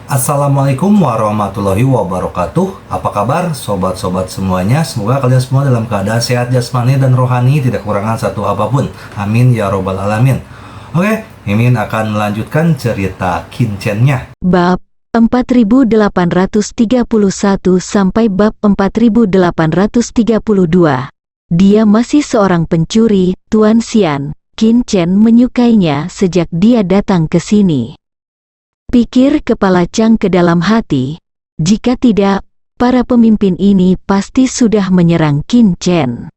Assalamualaikum warahmatullahi wabarakatuh. Apa kabar sobat-sobat semuanya? Semoga kalian semua dalam keadaan sehat jasmani dan rohani, tidak kekurangan satu apapun. Amin ya robbal alamin. Oke, Mimin akan melanjutkan cerita Kincennya. Bab 4831 sampai bab 4832. Dia masih seorang pencuri, Tuan Xian. Kincen menyukainya sejak dia datang ke sini. Pikir kepala Chang ke dalam hati, jika tidak, para pemimpin ini pasti sudah menyerang Kincen.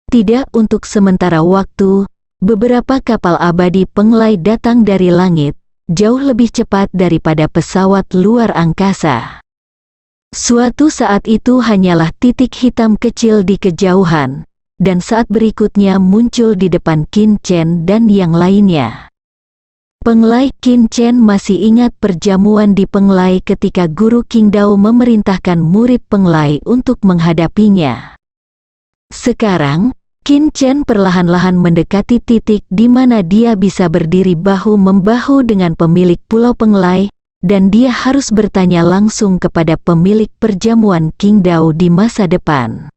Tidak untuk sementara waktu, beberapa kapal abadi pengelai datang dari langit, jauh lebih cepat daripada pesawat luar angkasa. Suatu saat itu hanyalah titik hitam kecil di kejauhan, dan saat berikutnya muncul di depan Kincen dan yang lainnya. Pengelai Kincen masih ingat perjamuan di Pengelai ketika Guru Qingdao memerintahkan murid Pengelai untuk menghadapinya. Sekarang, Kincen perlahan-lahan mendekati titik di mana dia bisa berdiri bahu-membahu dengan pemilik Pulau Pengelai, dan dia harus bertanya langsung kepada pemilik perjamuan Qingdao di masa depan.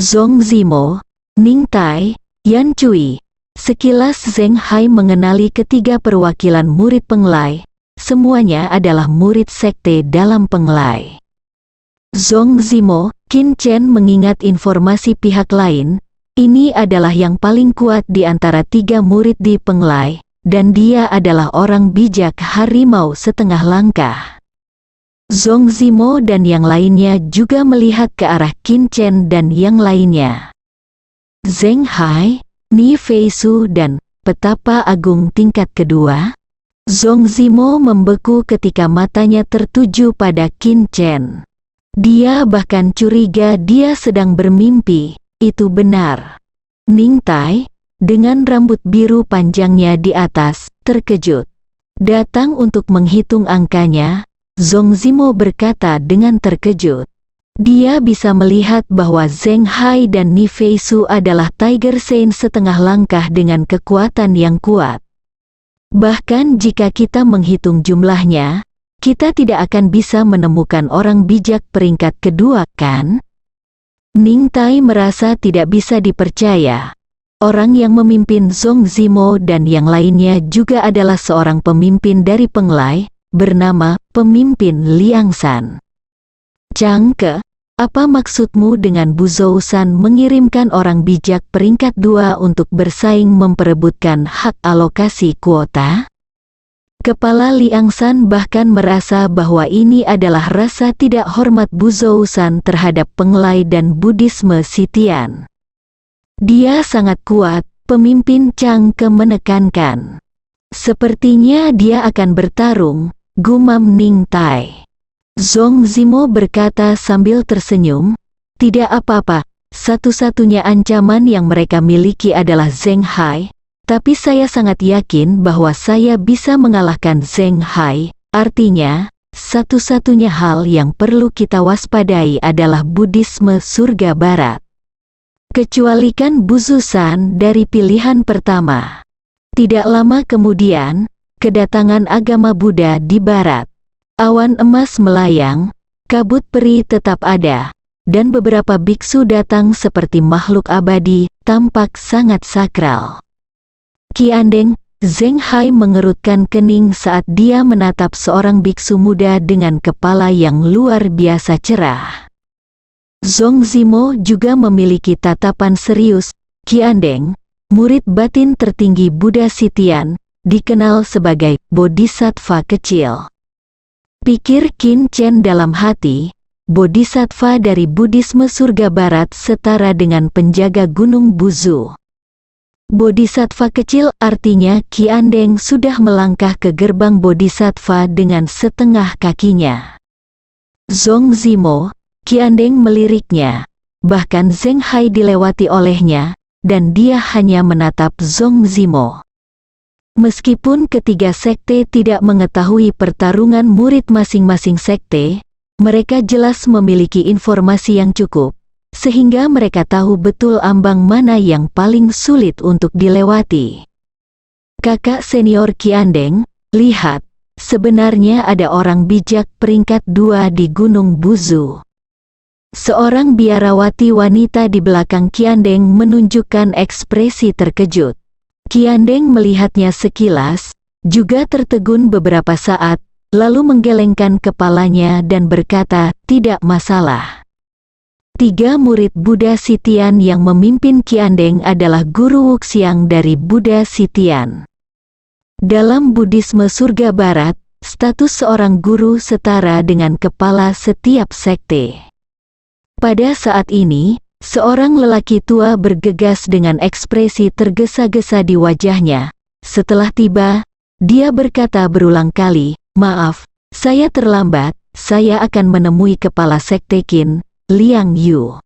Zhong Zimo, Ning Tai, Yan Cui. Sekilas Zheng Hai mengenali ketiga perwakilan murid Pengelai, semuanya adalah murid sekte dalam Pengelai. Zhong Zimo, Kincen mengingat informasi pihak lain, ini adalah yang paling kuat di antara tiga murid di Pengelai, dan dia adalah orang bijak harimau setengah langkah. Zhong Zimo dan yang lainnya juga melihat ke arah Kincen dan yang lainnya. Zheng Hai, Ni Feisu dan petapa agung tingkat kedua. Zhong Zimo membeku ketika matanya tertuju pada Kincen. Dia bahkan curiga dia sedang bermimpi, itu benar. Ning Tai, dengan rambut biru panjangnya di atas, terkejut. Datang untuk menghitung angkanya, Zhong Zimo berkata dengan terkejut. Dia bisa melihat bahwa Zheng Hai dan Ni Feisu adalah Tiger Saint setengah langkah dengan kekuatan yang kuat. Bahkan jika kita menghitung jumlahnya, kita tidak akan bisa menemukan orang bijak peringkat kedua, kan? Ning Tai merasa tidak bisa dipercaya. Orang yang memimpin Zhong Zimo dan yang lainnya juga adalah seorang pemimpin dari Pengelai, bernama Pemimpin Liangshan. Changke, apa maksudmu dengan Bu Zhousan mengirimkan orang bijak peringkat 2 untuk bersaing memperebutkan hak alokasi kuota? Kepala Liangshan bahkan merasa bahwa ini adalah rasa tidak hormat Bu Zhousan terhadap Pengelai dan Buddhisme Sitian. Dia sangat kuat, pemimpin Changke menekankan. Sepertinya dia akan bertarung, gumam Ning Tai. Zhong Zimo berkata sambil tersenyum, tidak apa-apa, satu-satunya ancaman yang mereka miliki adalah Zheng Hai, tapi saya sangat yakin bahwa saya bisa mengalahkan Zheng Hai, artinya, satu-satunya hal yang perlu kita waspadai adalah Buddhisme surga barat. Kecualikan Bu Zhusan dari pilihan pertama. Tidak lama kemudian, kedatangan agama Buddha di barat. Awan emas melayang, kabut peri tetap ada, dan beberapa biksu datang seperti makhluk abadi, tampak sangat sakral. Kiandeng, Zheng Hai mengerutkan kening saat dia menatap seorang biksu muda dengan kepala yang luar biasa cerah. Zhong Zimo juga memiliki tatapan serius. Kiandeng, murid batin tertinggi Buddha Sitian, dikenal sebagai bodhisattva kecil. Pikir Kincen dalam hati, bodhisattva dari Buddhisme surga barat setara dengan penjaga gunung Buzu. Bodhisattva kecil artinya Kiandeng sudah melangkah ke gerbang bodhisattva dengan setengah kakinya. Zhong Zimo, Kiandeng meliriknya, bahkan Zheng Hai dilewati olehnya, dan dia hanya menatap Zhong Zimo. Meskipun ketiga sekte tidak mengetahui pertarungan murid masing-masing sekte, mereka jelas memiliki informasi yang cukup, sehingga mereka tahu betul ambang mana yang paling sulit untuk dilewati. Kakak senior Kiandeng, lihat, sebenarnya ada orang bijak peringkat 2 di Gunung Buzu. Seorang biarawati wanita di belakang Kiandeng menunjukkan ekspresi terkejut. Kiandeng melihatnya sekilas, juga tertegun beberapa saat, lalu menggelengkan kepalanya dan berkata, "Tidak masalah." 3 murid Buddha Sitian yang memimpin Kiandeng adalah guru Wuxiang dari Buddha Sitian. Dalam Buddhisme surga barat, status seorang guru setara dengan kepala setiap sekte. Pada saat ini, seorang lelaki tua bergegas dengan ekspresi tergesa-gesa di wajahnya. Setelah tiba, dia berkata berulang kali, "Maaf, saya terlambat, saya akan menemui kepala sekte Qin, Liang Yu."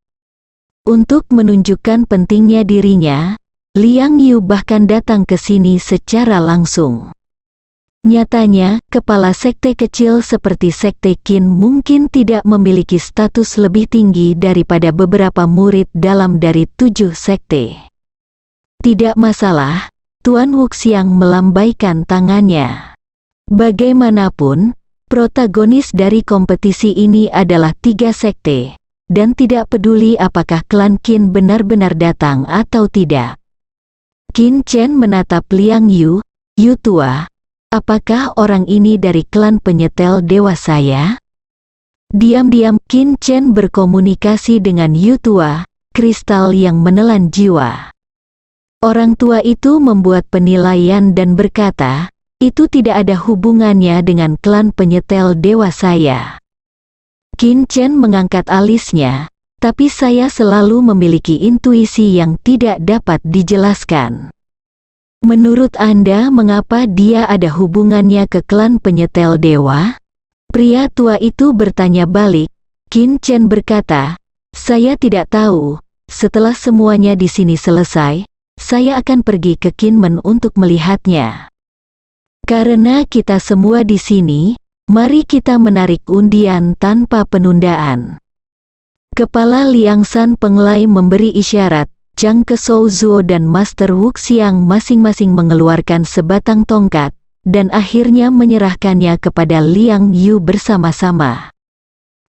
Untuk menunjukkan pentingnya dirinya, Liang Yu bahkan datang ke sini secara langsung. Nyatanya, kepala sekte kecil seperti sekte Qin mungkin tidak memiliki status lebih tinggi daripada beberapa murid dalam dari 7 sekte. "Tidak masalah," Tuan Wuxiang melambaikan tangannya. Bagaimanapun, protagonis dari kompetisi ini adalah 3 sekte. Dan tidak peduli apakah klan Qin benar-benar datang atau tidak. Qin Chen menatap Liang Yu, "Yu tua, apakah orang ini dari klan penyetel dewa saya?" Diam-diam Qin Chen berkomunikasi dengan Yu tua, kristal yang menelan jiwa. Orang tua itu membuat penilaian dan berkata, "Itu tidak ada hubungannya dengan klan penyetel dewa saya." Qin Chen mengangkat alisnya, "Tapi saya selalu memiliki intuisi yang tidak dapat dijelaskan. Menurut Anda mengapa dia ada hubungannya ke klan penyetel dewa?" Pria tua itu bertanya balik. Qin Chen berkata, "Saya tidak tahu. Setelah semuanya di sini selesai, saya akan pergi ke Qinmen untuk melihatnya. Karena kita semua di sini, mari kita menarik undian tanpa penundaan." Kepala Liangshan Penglai memberi isyarat. Zhang Kesou Zuo dan Master Wuxiang masing-masing mengeluarkan sebatang tongkat, dan akhirnya menyerahkannya kepada Liang Yu bersama-sama.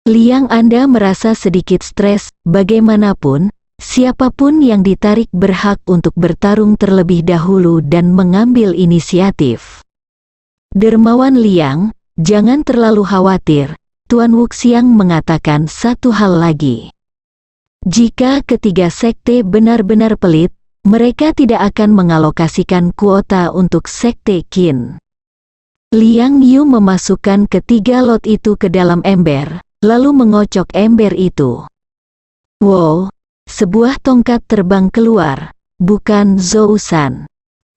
"Liang, Anda merasa sedikit stres, bagaimanapun, siapapun yang ditarik berhak untuk bertarung terlebih dahulu dan mengambil inisiatif." "Dermawan Liang, jangan terlalu khawatir," Tuan Wuxiang mengatakan satu hal lagi. "Jika ketiga sekte benar-benar pelit, mereka tidak akan mengalokasikan kuota untuk sekte Qin." Liang Yu memasukkan ketiga lot itu ke dalam ember, lalu mengocok ember itu. "Wow, sebuah tongkat terbang keluar, bukan Zhou-san."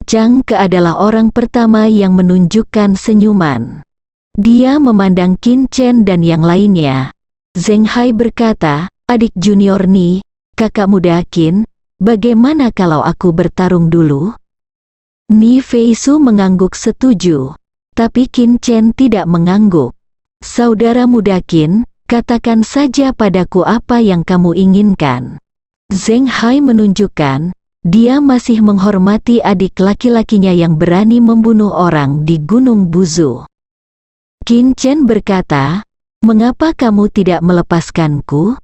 Zhang Ke adalah orang pertama yang menunjukkan senyuman. Dia memandang Qin Chen dan yang lainnya. Zheng Hai berkata, "Adik junior Ni, kakak muda Qin, bagaimana kalau aku bertarung dulu?" Ni Feisu mengangguk setuju, tapi Qin Chen tidak mengangguk. "Saudara muda Qin, katakan saja padaku apa yang kamu inginkan." Zheng Hai menunjukkan, dia masih menghormati adik laki-lakinya yang berani membunuh orang di Gunung Buzu. Qin Chen berkata, "Mengapa kamu tidak melepaskanku?"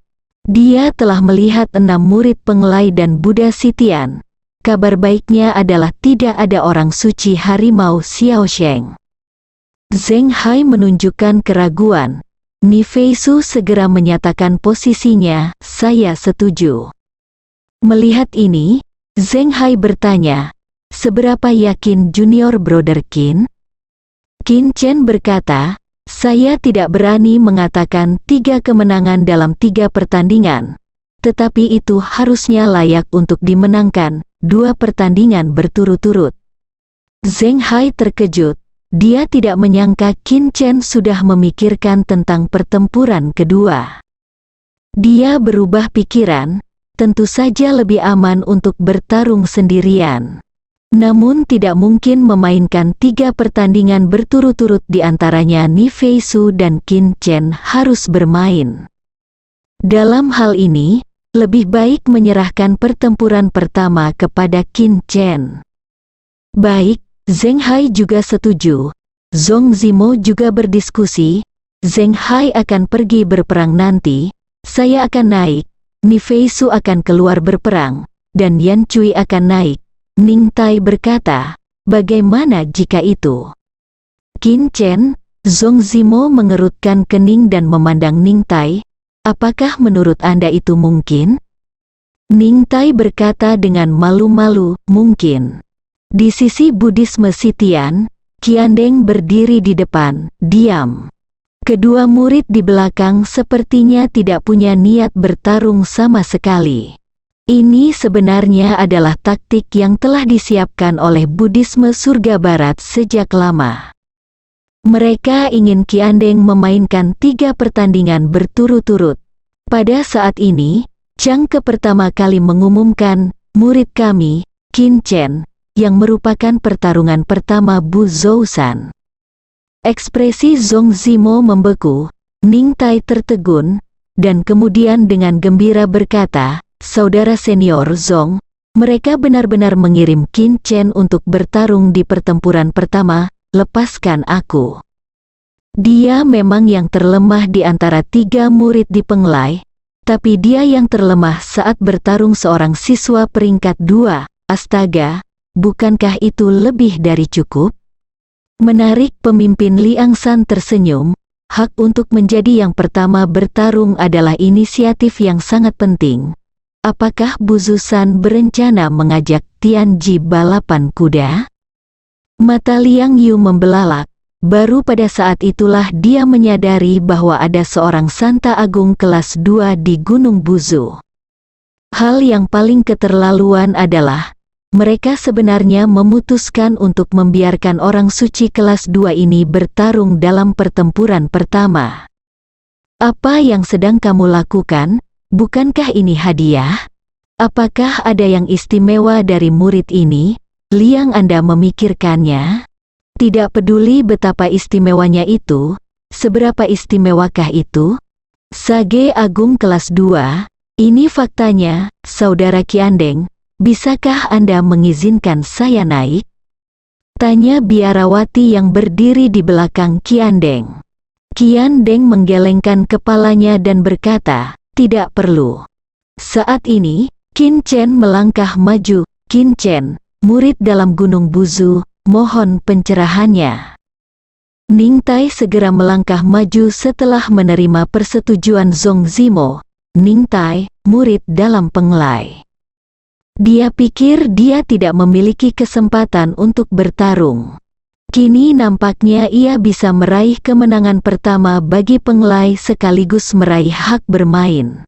Dia telah melihat 6 murid penglai dan Buddha Sitian. Kabar baiknya adalah tidak ada orang suci harimau Xiaosheng. Zheng Hai menunjukkan keraguan. Ni Feisu segera menyatakan posisinya, "Saya setuju." Melihat ini, Zheng Hai bertanya, "Seberapa yakin junior brother Qin?" Qin Chen berkata, "Saya tidak berani mengatakan 3 kemenangan dalam 3 pertandingan. Tetapi itu harusnya layak untuk dimenangkan, 2 pertandingan berturut-turut." Zheng Hai terkejut. Dia tidak menyangka Qin Chen sudah memikirkan tentang pertempuran kedua. Dia berubah pikiran, tentu saja lebih aman untuk bertarung sendirian. Namun tidak mungkin memainkan 3 pertandingan berturut-turut di antaranya Ni Feisu dan Qin Chen harus bermain. Dalam hal ini, lebih baik menyerahkan pertempuran pertama kepada Qin Chen. Baik, Zheng Hai juga setuju. Zhong Zimo juga berdiskusi, Zheng Hai akan pergi berperang nanti, saya akan naik, Ni Fei Su akan keluar berperang, dan Yan Cui akan naik. Ning Tai berkata, bagaimana jika itu? Qin Chen, Zhong Zimo mengerutkan kening dan memandang Ning Tai, apakah menurut Anda itu mungkin? Ning Tai berkata dengan malu-malu, mungkin. Di sisi Buddhisme Sitian, Qiandeng berdiri di depan, diam. Kedua murid di belakang sepertinya tidak punya niat bertarung sama sekali. Ini sebenarnya adalah taktik yang telah disiapkan oleh Buddhisme Surga Barat sejak lama. Mereka ingin Qiandeng memainkan 3 pertandingan berturut-turut. Pada saat ini, Changke pertama kali mengumumkan, murid kami, Qin Chen, yang merupakan pertarungan pertama Bu Zhousan. Ekspresi Zhong Zimo membeku, Ning Tai tertegun, dan kemudian dengan gembira berkata, saudara senior Zhong, mereka benar-benar mengirim Qin Chen untuk bertarung di pertempuran pertama, lepaskan aku. Dia memang yang terlemah di antara 3 murid di Penglai, tapi dia yang terlemah saat bertarung seorang siswa peringkat 2, astaga, bukankah itu lebih dari cukup? Menarik. Pemimpin Liang Shan tersenyum, hak untuk menjadi yang pertama bertarung adalah inisiatif yang sangat penting. Apakah Bu Zhusan berencana mengajak Tianji balapan kuda? Mata Liang Yu membelalak, baru pada saat itulah dia menyadari bahwa ada seorang Santa Agung kelas 2 di Gunung Buzu. Hal yang paling keterlaluan adalah, mereka sebenarnya memutuskan untuk membiarkan orang suci kelas 2 ini bertarung dalam pertempuran pertama. Apa yang sedang kamu lakukan? Bukankah ini hadiah? Apakah ada yang istimewa dari murid ini? Liang Anda memikirkannya? Tidak peduli betapa istimewanya itu, seberapa istimewakah itu? Sage Agung kelas 2, ini faktanya, saudara Qiandeng. Bisakah Anda mengizinkan saya naik? Tanya biarawati yang berdiri di belakang Qiandeng. Qiandeng menggelengkan kepalanya dan berkata, tidak perlu. Saat ini, Qin Chen melangkah maju. Qin Chen, murid dalam Gunung Buzu, mohon pencerahannya. Ning Tai segera melangkah maju setelah menerima persetujuan Zhong Zimo. Ning Tai, murid dalam Penglai. Dia pikir dia tidak memiliki kesempatan untuk bertarung. Kini nampaknya ia bisa meraih kemenangan pertama bagi Penglai sekaligus meraih hak bermain.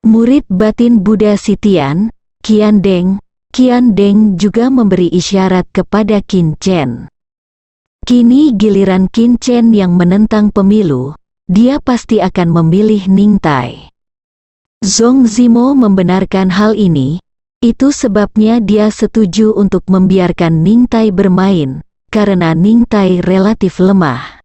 Murid batin Buddha Sitian, Qiandeng juga memberi isyarat kepada Qin Chen. Kini giliran Qin Chen yang menentang pemilu, dia pasti akan memilih Ning Tai. Zhong Zimo membenarkan hal ini. Itu sebabnya dia setuju untuk membiarkan Ning Tai bermain, karena Ning Tai relatif lemah.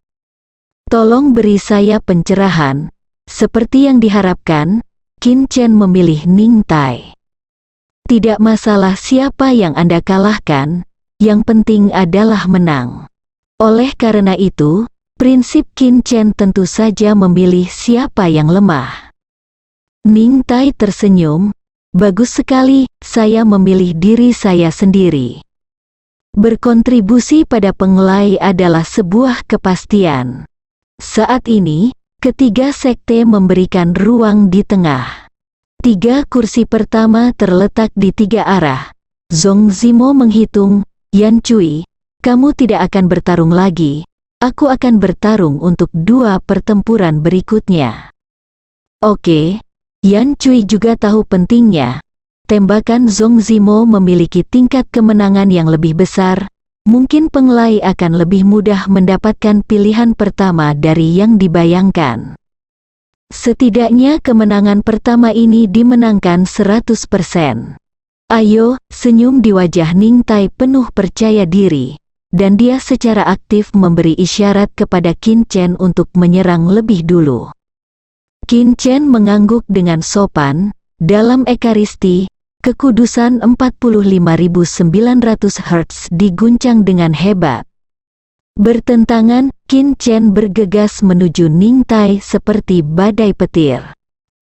Tolong beri saya pencerahan. Seperti yang diharapkan, Qin Chen memilih Ning Tai. Tidak masalah siapa yang Anda kalahkan, yang penting adalah menang. Oleh karena itu, prinsip Qin Chen tentu saja memilih siapa yang lemah. Ning Tai tersenyum, bagus sekali, saya memilih diri saya sendiri. Berkontribusi pada Penglai adalah sebuah kepastian. Saat ini, ketiga sekte memberikan ruang di tengah. 3 kursi pertama terletak di 3 arah. Zhong Zimo menghitung, Yan Cui, kamu tidak akan bertarung lagi, aku akan bertarung untuk 2 pertempuran berikutnya. Oke. Yan Cui juga tahu pentingnya. Tembakan Zhong Zimo memiliki tingkat kemenangan yang lebih besar, mungkin Penglai akan lebih mudah mendapatkan pilihan pertama dari yang dibayangkan. Setidaknya kemenangan pertama ini dimenangkan 100%. Ayo, senyum di wajah Ning Tai penuh percaya diri, dan dia secara aktif memberi isyarat kepada Qin Chen untuk menyerang lebih dulu. Qin Chen mengangguk dengan sopan, dalam Ekaristi, kekudusan 45.900 Hz diguncang dengan hebat. Bertentangan, Qin Chen bergegas menuju Ning Tai seperti badai petir.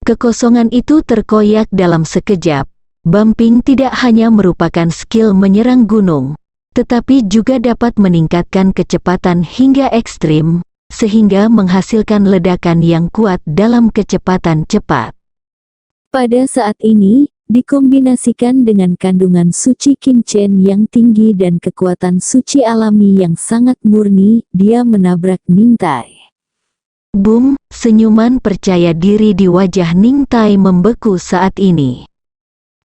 Kekosongan itu terkoyak dalam sekejap. Bumping tidak hanya merupakan skill menyerang gunung, tetapi juga dapat meningkatkan kecepatan hingga ekstrim, sehingga menghasilkan ledakan yang kuat dalam kecepatan cepat. Pada saat ini, dikombinasikan dengan kandungan suci Qin Chen yang tinggi dan kekuatan suci alami yang sangat murni, dia menabrak Ning Tai. Boom, senyuman percaya diri di wajah Ning Tai membeku saat ini.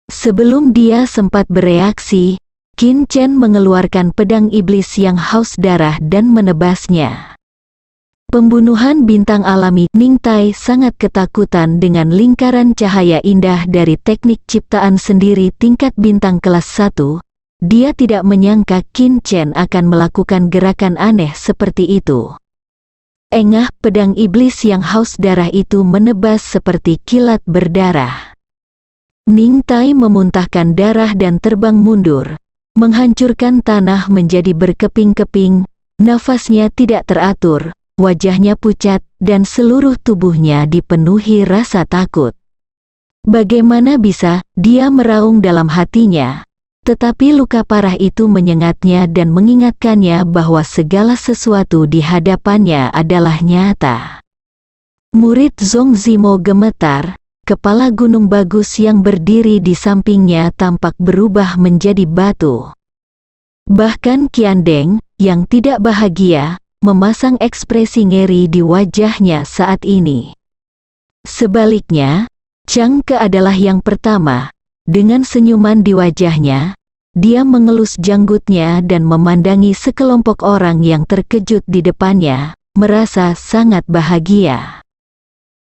Sebelum dia sempat bereaksi, Qin Chen mengeluarkan pedang iblis yang haus darah dan menebasnya. Pembunuhan bintang alami. Ning Tai sangat ketakutan dengan lingkaran cahaya indah dari teknik ciptaan sendiri tingkat bintang kelas 1. Dia tidak menyangka Qin Chen akan melakukan gerakan aneh seperti itu. Engah, pedang iblis yang haus darah itu menebas seperti kilat berdarah. Ning Tai memuntahkan darah dan terbang mundur, menghancurkan tanah menjadi berkeping-keping. Nafasnya tidak teratur, wajahnya pucat, dan seluruh tubuhnya dipenuhi rasa takut. Bagaimana bisa, dia meraung dalam hatinya. Tetapi luka parah itu menyengatnya dan mengingatkannya bahwa segala sesuatu di hadapannya adalah nyata. Murid Zhong Zimo gemetar, kepala gunung bagus yang berdiri di sampingnya tampak berubah menjadi batu. Bahkan Qian Deng, yang tidak bahagia, memasang ekspresi ngeri di wajahnya saat ini. Sebaliknya, Chang Ke adalah yang pertama. Dengan senyuman di wajahnya, dia mengelus janggutnya dan memandangi sekelompok orang yang terkejut di depannya, merasa sangat bahagia.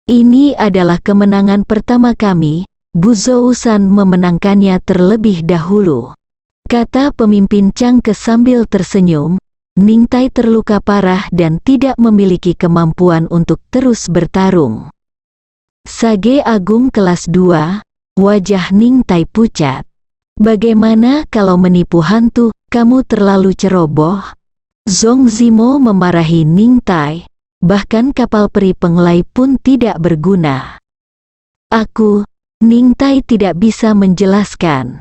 Ini adalah kemenangan pertama kami, Bu Zousan memenangkannya terlebih dahulu, kata pemimpin Chang Ke sambil tersenyum. Ning Tai terluka parah dan tidak memiliki kemampuan untuk terus bertarung. Sage Agung kelas 2. Wajah Ning Tai pucat. Bagaimana kalau menipu hantu, kamu terlalu ceroboh? Zhong Zimo memarahi Ning Tai, bahkan kapal peri penglai pun tidak berguna. Ning Tai tidak bisa menjelaskan.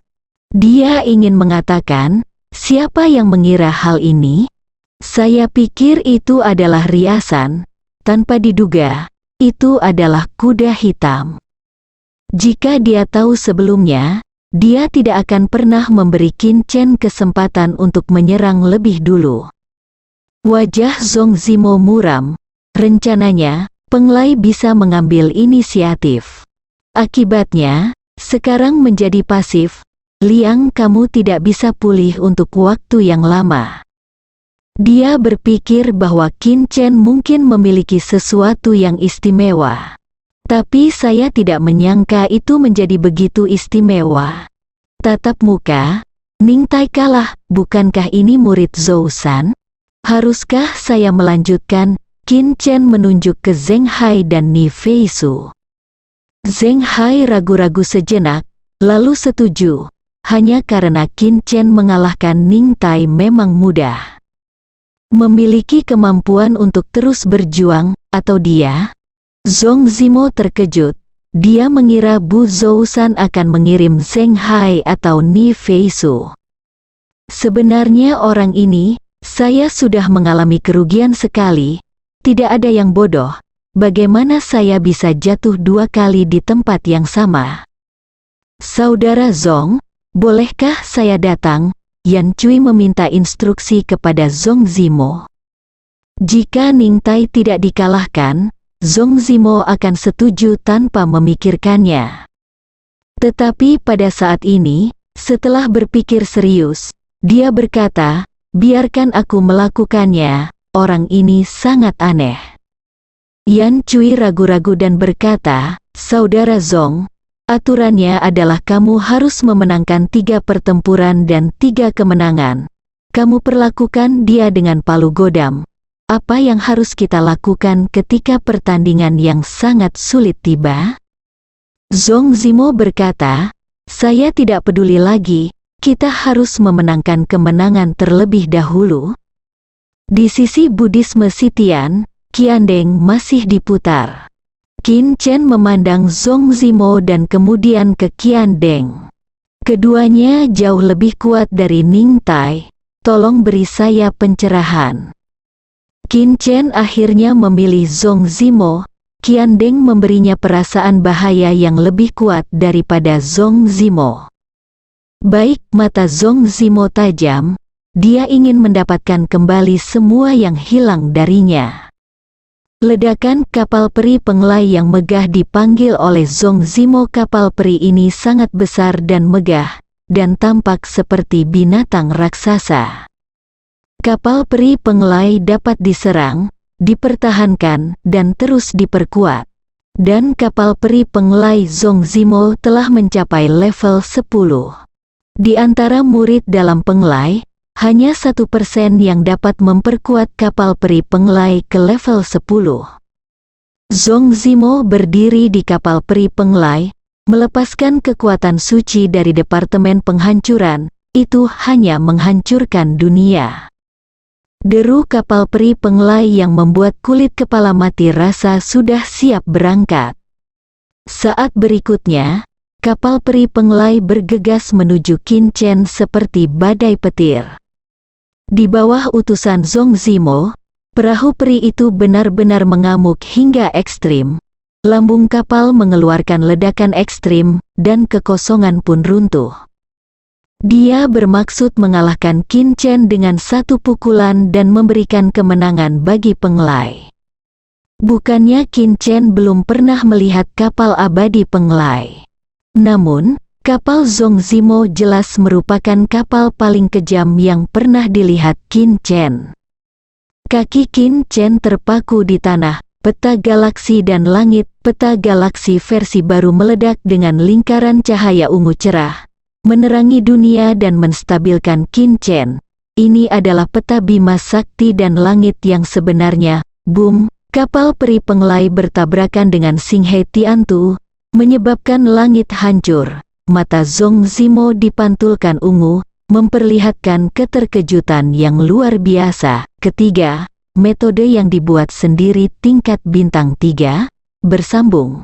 Dia ingin mengatakan, siapa yang mengira hal ini? Saya pikir itu adalah riasan, tanpa diduga, itu adalah kuda hitam. Jika dia tahu sebelumnya, dia tidak akan pernah memberi Qin Chen kesempatan untuk menyerang lebih dulu. Wajah Zhong Zimo muram. Rencananya, penglai bisa mengambil inisiatif. Akibatnya, sekarang menjadi pasif. Liang, kamu tidak bisa pulih untuk waktu yang lama. Dia berpikir bahwa Qin Chen mungkin memiliki sesuatu yang istimewa. Tapi saya tidak menyangka itu menjadi begitu istimewa. Tatap muka, Ning Tai kalah, bukankah ini murid Zousan? Haruskah saya melanjutkan? Qin Chen menunjuk ke Zheng Hai dan Ni Feisu. Zheng Hai ragu-ragu sejenak, lalu setuju, hanya karena Qin Chen mengalahkan Ning Tai memang mudah. Memiliki kemampuan untuk terus berjuang, atau dia? Zhong Zimo terkejut. Dia mengira Bu Zousan akan mengirim Zheng Hai atau Ni Feisu. Sebenarnya orang ini, saya sudah mengalami kerugian sekali. Tidak ada yang bodoh. Bagaimana saya bisa jatuh 2 kali di tempat yang sama? Saudara Zhong, bolehkah saya datang? Yan Cui meminta instruksi kepada Zhong Zimo. Jika Ning Tai tidak dikalahkan, Zhong Zimo akan setuju tanpa memikirkannya. Tetapi pada saat ini, setelah berpikir serius, dia berkata, biarkan aku melakukannya, orang ini sangat aneh. Yan Cui ragu-ragu dan berkata, Saudara Zhong, aturannya adalah kamu harus memenangkan 3 pertempuran dan 3 kemenangan. Kamu perlakukan dia dengan palu godam. Apa yang harus kita lakukan ketika pertandingan yang sangat sulit tiba? Zhong Zimo berkata, saya tidak peduli lagi, kita harus memenangkan kemenangan terlebih dahulu. Di sisi Buddhisme Sitian, Qiandeng masih diputar. Qin Chen memandang Zhong Zimo dan kemudian ke Qiandeng. Keduanya jauh lebih kuat dari Ning Tai. Tolong beri saya pencerahan. Qin Chen akhirnya memilih Zhong Zimo. Qiandeng memberinya perasaan bahaya yang lebih kuat daripada Zhong Zimo. Baik, mata Zhong Zimo tajam. Dia ingin mendapatkan kembali semua yang hilang darinya. Ledakan kapal peri penglai yang megah dipanggil oleh Zhong Zimo. Kapal peri ini sangat besar dan megah, dan tampak seperti binatang raksasa. Kapal peri penglai dapat diserang, dipertahankan, dan terus diperkuat. Dan kapal peri penglai Zhong Zimo telah mencapai level 10. Di antara murid dalam penglai, hanya 1% yang dapat memperkuat kapal peri penglai ke level 10. Zhong Zimo berdiri di kapal peri penglai, melepaskan kekuatan suci dari Departemen Penghancuran, itu hanya menghancurkan dunia. Deru kapal peri penglai yang membuat kulit kepala mati rasa sudah siap berangkat. Saat berikutnya, kapal peri penglai bergegas menuju Qin Chen seperti badai petir. Di bawah utusan Zhong Zimo, perahu peri itu benar-benar mengamuk hingga ekstrim. Lambung kapal mengeluarkan ledakan ekstrim, dan kekosongan pun runtuh. Dia bermaksud mengalahkan Qin Chen dengan satu pukulan dan memberikan kemenangan bagi penglai. Bukannya Qin Chen belum pernah melihat kapal abadi penglai. Namun, kapal Zhong Zimo jelas merupakan kapal paling kejam yang pernah dilihat Qin Chen. Kaki Qin Chen terpaku di tanah, peta galaksi dan langit. Peta galaksi versi baru meledak dengan lingkaran cahaya ungu cerah, menerangi dunia dan menstabilkan Qin Chen. Ini adalah peta Bima Sakti dan langit yang sebenarnya. Boom! Kapal peri penglai bertabrakan dengan Xinghe Tiantu, menyebabkan langit hancur. Mata Zhong Zimo dipantulkan ungu, memperlihatkan keterkejutan yang luar biasa. Ketiga, metode yang dibuat sendiri tingkat bintang 3, bersambung.